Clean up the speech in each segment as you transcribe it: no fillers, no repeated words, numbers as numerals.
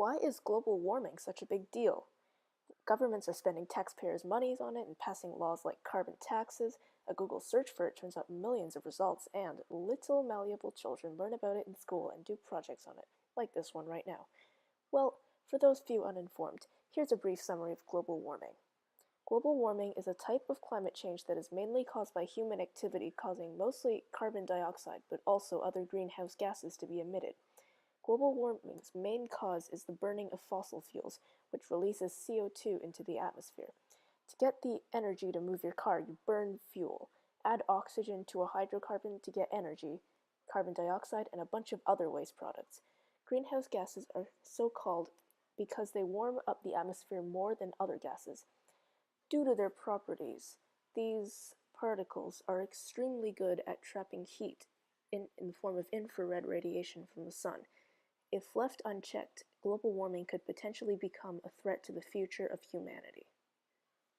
Why is global warming such a big deal? Governments are spending taxpayers' monies on it and passing laws like carbon taxes. A Google search for it turns up millions of results, and little malleable children learn about it in school and do projects on it, like this one right now. Well, for those few uninformed, here's a brief summary of global warming. Global warming is a type of climate change that is mainly caused by human activity, causing mostly carbon dioxide, but also other greenhouse gases to be emitted. Global warming's main cause is the burning of fossil fuels, which releases CO2 into the atmosphere. To get the energy to move your car, you burn fuel. Add oxygen to a hydrocarbon to get energy, carbon dioxide, and a bunch of other waste products. Greenhouse gases are so called because they warm up the atmosphere more than other gases. Due to their properties, these particles are extremely good at trapping heat in the form of infrared radiation from the sun. If left unchecked, global warming could potentially become a threat to the future of humanity.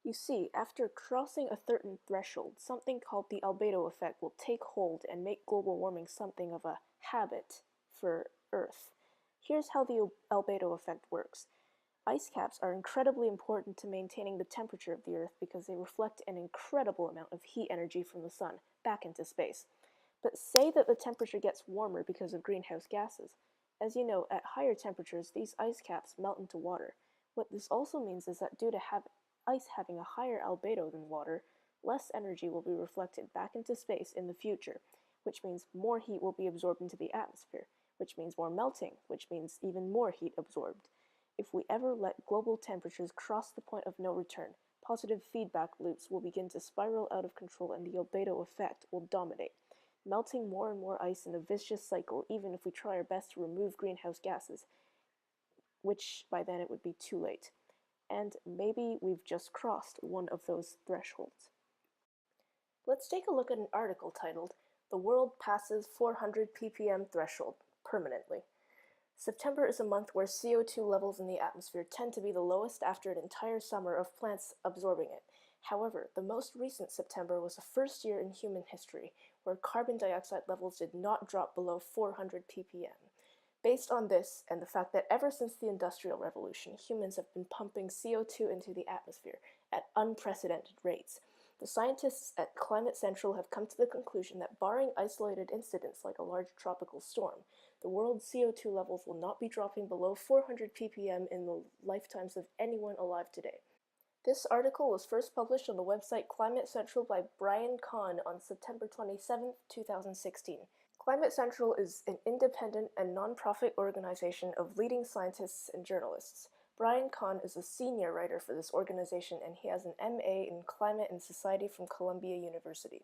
You see, after crossing a certain threshold, something called the albedo effect will take hold and make global warming something of a habit for Earth. Here's how the albedo effect works. Ice caps are incredibly important to maintaining the temperature of the Earth because they reflect an incredible amount of heat energy from the sun back into space. But say that the temperature gets warmer because of greenhouse gases. As you know, at higher temperatures, these ice caps melt into water. What this also means is that due to ice having a higher albedo than water, less energy will be reflected back into space in the future, which means more heat will be absorbed into the atmosphere, which means more melting, which means even more heat absorbed. If we ever let global temperatures cross the point of no return, positive feedback loops will begin to spiral out of control and the albedo effect will dominate, melting more and more ice in a vicious cycle even if we try our best to remove greenhouse gases, which by then it would be too late. And maybe we've just crossed one of those thresholds. Let's take a look at an article titled, "The World Passes 400 ppm Threshold Permanently." September is a month where CO2 levels in the atmosphere tend to be the lowest after an entire summer of plants absorbing it. However, the most recent September was the first year in human history where carbon dioxide levels did not drop below 400 ppm. Based on this, and the fact that ever since the Industrial Revolution, humans have been pumping CO2 into the atmosphere at unprecedented rates, the scientists at Climate Central have come to the conclusion that barring isolated incidents like a large tropical storm, the world's CO2 levels will not be dropping below 400 ppm in the lifetimes of anyone alive today. This article was first published on the website Climate Central by Brian Kahn on September 27, 2016. Climate Central is an independent and non-profit organization of leading scientists and journalists. Brian Kahn is a senior writer for this organization and he has an MA in Climate and Society from Columbia University.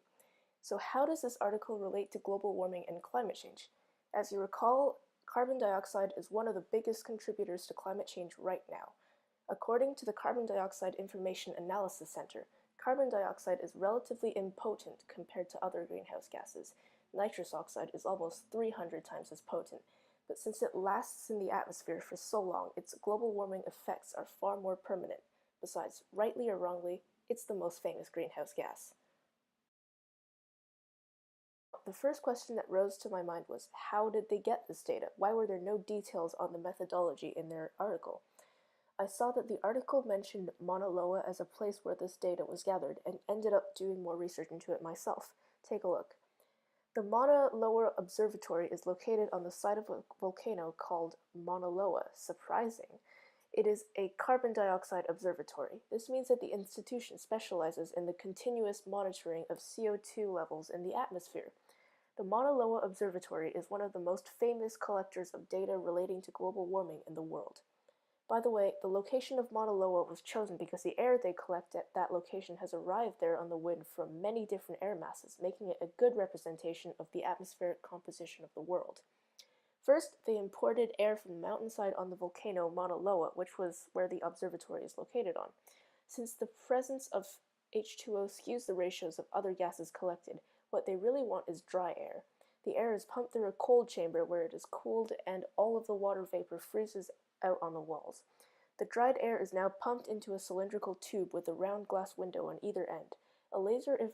So how does this article relate to global warming and climate change? As you recall, carbon dioxide is one of the biggest contributors to climate change right now. According to the Carbon Dioxide Information Analysis Center, carbon dioxide is relatively impotent compared to other greenhouse gases. Nitrous oxide is almost 300 times as potent, but since it lasts in the atmosphere for so long, its global warming effects are far more permanent. Besides, rightly or wrongly, it's the most famous greenhouse gas. The first question that rose to my mind was, how did they get this data? Why were there no details on the methodology in their article? I saw that the article mentioned Mauna Loa as a place where this data was gathered and ended up doing more research into it myself. Take a look. The Mauna Loa Observatory is located on the site of a volcano called Mauna Loa. Surprising. It is a carbon dioxide observatory. This means that the institution specializes in the continuous monitoring of CO2 levels in the atmosphere. The Mauna Loa Observatory is one of the most famous collectors of data relating to global warming in the world. By the way, the location of Mauna Loa was chosen because the air they collect at that location has arrived there on the wind from many different air masses, making it a good representation of the atmospheric composition of the world. First, they imported air from the mountainside on the volcano Mauna Loa, which was where the observatory is located on. Since the presence of H2O skews the ratios of other gases collected, what they really want is dry air. The air is pumped through a cold chamber where it is cooled and all of the water vapor freezes out on the walls. The dried air is now pumped into a cylindrical tube with a round glass window on either end. A laser of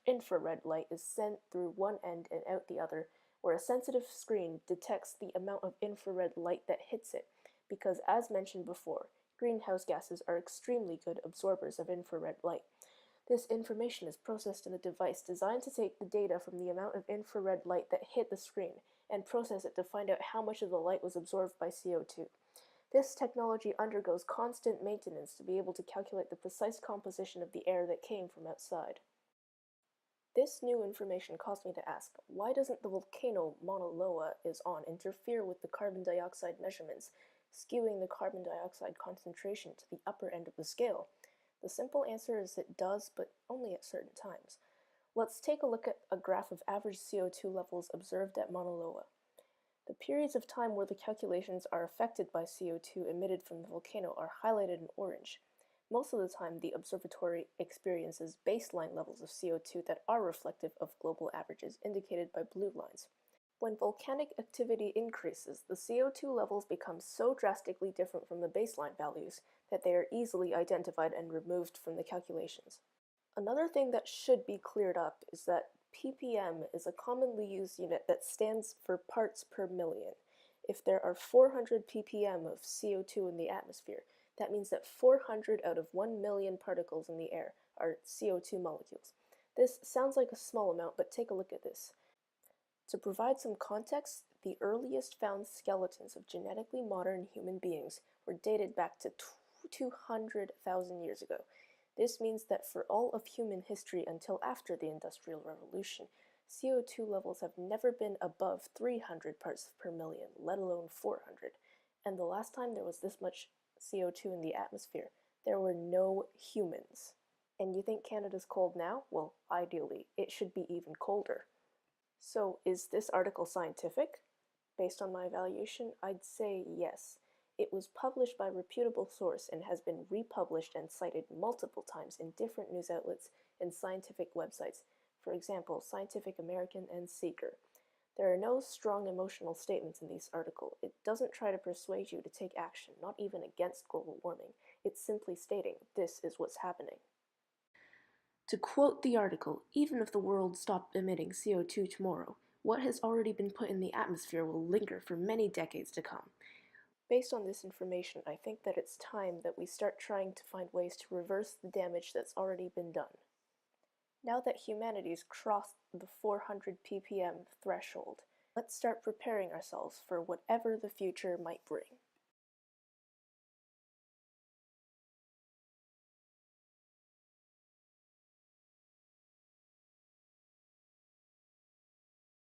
infrared light is sent through one end and out the other, where a sensitive screen detects the amount of infrared light that hits it, because, as mentioned before, greenhouse gases are extremely good absorbers of infrared light. This information is processed in a device designed to take the data from the amount of infrared light that hit the screen and process it to find out how much of the light was absorbed by CO2. This technology undergoes constant maintenance to be able to calculate the precise composition of the air that came from outside. This new information caused me to ask, why doesn't the volcano Mauna Loa is on interfere with the carbon dioxide measurements, skewing the carbon dioxide concentration to the upper end of the scale? The simple answer is it does, but only at certain times. Let's take a look at a graph of average CO2 levels observed at Mauna Loa. The periods of time where the calculations are affected by CO2 emitted from the volcano are highlighted in orange. Most of the time, the observatory experiences baseline levels of CO2 that are reflective of global averages, indicated by blue lines. When volcanic activity increases, the CO2 levels become so drastically different from the baseline values that they are easily identified and removed from the calculations. Another thing that should be cleared up is that ppm is a commonly used unit that stands for parts per million. If there are 400 ppm of CO2 in the atmosphere, that means that 400 out of 1 million particles in the air are CO2 molecules. This sounds like a small amount, but take a look at this. To provide some context, the earliest found skeletons of genetically modern human beings were dated back to 200,000 years ago. This means that for all of human history until after the Industrial Revolution, CO2 levels have never been above 300 parts per million, let alone 400. And the last time there was this much CO2 in the atmosphere, there were no humans. And you think Canada's cold now? Well, ideally, it should be even colder. So, is this article scientific? Based on my evaluation, I'd say yes. It was published by a reputable source and has been republished and cited multiple times in different news outlets and scientific websites, for example, Scientific American and Seeker. There are no strong emotional statements in this article. It doesn't try to persuade you to take action, not even against global warming. It's simply stating, this is what's happening. To quote the article, even if the world stopped emitting CO2 tomorrow, what has already been put in the atmosphere will linger for many decades to come. Based on this information, I think that it's time that we start trying to find ways to reverse the damage that's already been done. Now that humanity's crossed the 400 ppm threshold, let's start preparing ourselves for whatever the future might bring.